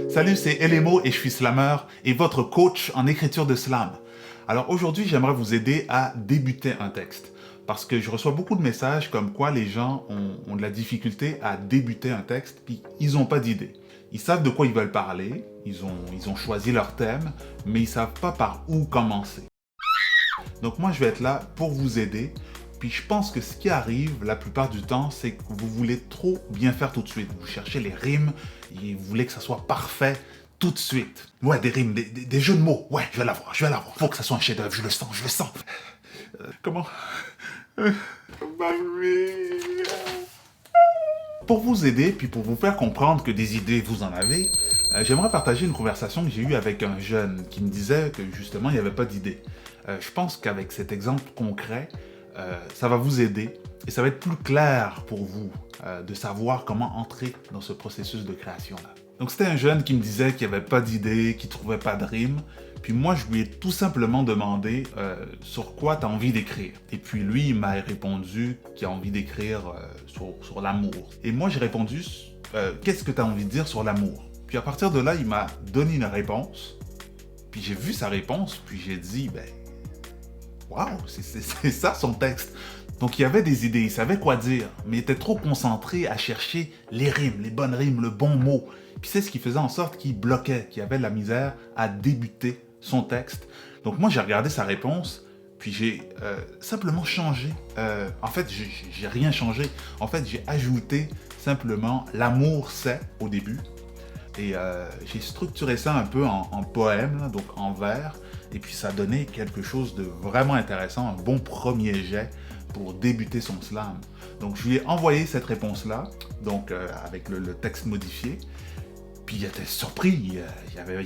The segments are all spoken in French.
Salut, c'est Elemo et je suis slammer et votre coach en écriture de slam. Alors aujourd'hui, j'aimerais vous aider à débuter un texte parce que je reçois beaucoup de messages comme quoi les gens ont de la difficulté à débuter un texte puis ils n'ont pas d'idée. Ils savent de quoi ils veulent parler, ils ont choisi leur thème, mais ils ne savent pas par où commencer. Donc moi, je vais être là pour vous aider. Puis je pense que ce qui arrive la plupart du temps, c'est que vous voulez trop bien faire tout de suite. Vous cherchez les rimes et vous voulez que ça soit parfait tout de suite. Ouais, des rimes, des jeux de mots. Ouais, je vais l'avoir. Faut que ça soit un chef-d'œuvre, je le sens. Comment Pour vous aider, puis pour vous faire comprendre que des idées, vous en avez, j'aimerais partager une conversation que j'ai eue avec un jeune qui me disait que justement, il n'y avait pas d'idée. Je pense qu'avec cet exemple concret, ça va vous aider et ça va être plus clair pour vous de savoir comment entrer dans ce processus de création-là. Donc c'était un jeune qui me disait qu'il n'y avait pas d'idée, qu'il ne trouvait pas de rime. Puis moi, je lui ai tout simplement demandé sur quoi tu as envie d'écrire. Et puis lui, il m'a répondu qu'il a envie d'écrire sur l'amour. Et moi, j'ai répondu qu'est-ce que tu as envie de dire sur l'amour? Puis à partir de là, il m'a donné une réponse. Puis j'ai vu sa réponse, puis j'ai dit, waouh, c'est ça son texte. Donc il y avait des idées, il savait quoi dire, mais il était trop concentré à chercher les rimes, les bonnes rimes, le bon mot. Puis c'est ce qui faisait en sorte qu'il bloquait, qu'il avait de la misère à débuter son texte. Donc moi j'ai regardé sa réponse, puis j'ai simplement changé. En fait, j'ai rien changé. En fait, j'ai ajouté simplement l'amour c'est au début. Et j'ai structuré ça un peu en poème, là, donc en vers. Et puis ça donnait quelque chose de vraiment intéressant, un bon premier jet pour débuter son slam. Donc je lui ai envoyé cette réponse-là, donc avec le texte modifié. Puis il était surpris, il avait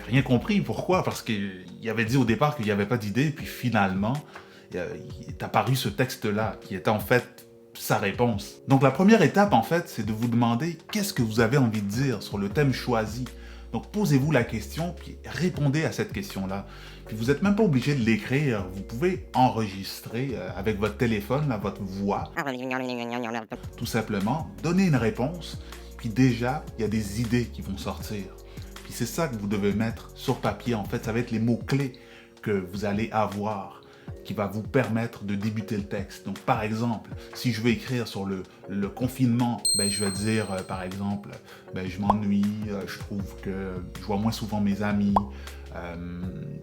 rien compris. Pourquoi? Parce qu'il avait dit au départ qu'il n'y avait pas d'idée, puis finalement, il est apparu ce texte-là, qui était en fait sa réponse. Donc la première étape, en fait, c'est de vous demander qu'est-ce que vous avez envie de dire sur le thème choisi. Donc posez-vous la question, puis répondez à cette question-là. Puis vous n'êtes même pas obligé de l'écrire, vous pouvez enregistrer avec votre téléphone, là, votre voix. Tout simplement, donner une réponse, puis déjà, il y a des idées qui vont sortir. Puis c'est ça que vous devez mettre sur papier, en fait, ça va être les mots-clés que vous allez avoir, qui va vous permettre de débuter le texte. Donc par exemple, si je veux écrire sur le confinement, je vais dire par exemple, je m'ennuie, je trouve que je vois moins souvent mes amis,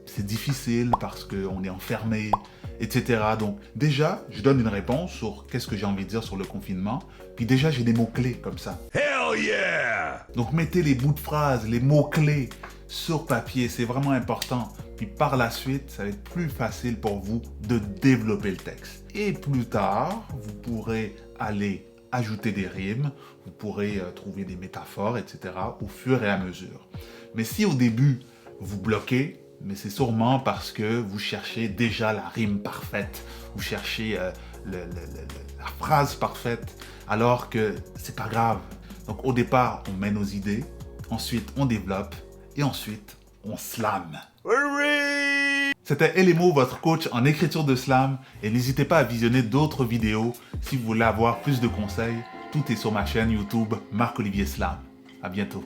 c'est difficile parce qu'on est enfermé, etc. Donc déjà, je donne une réponse sur qu'est-ce que j'ai envie de dire sur le confinement, puis déjà j'ai des mots-clés comme ça. Hell yeah! Donc mettez les bouts de phrases, les mots-clés sur papier, c'est vraiment important. Puis par la suite, ça va être plus facile pour vous de développer le texte. Et plus tard, vous pourrez aller ajouter des rimes, vous pourrez trouver des métaphores, etc. au fur et à mesure. Mais si au début, vous bloquez, mais c'est sûrement parce que vous cherchez déjà la rime parfaite, vous cherchez la phrase parfaite, alors que c'est pas grave. Donc au départ, on met nos idées, ensuite on développe, et ensuite on slam. C'était Elemo, votre coach en écriture de slam, et n'hésitez pas à visionner d'autres vidéos si vous voulez avoir plus de conseils. Tout est sur ma chaîne YouTube Marc-Olivier Slam. À bientôt.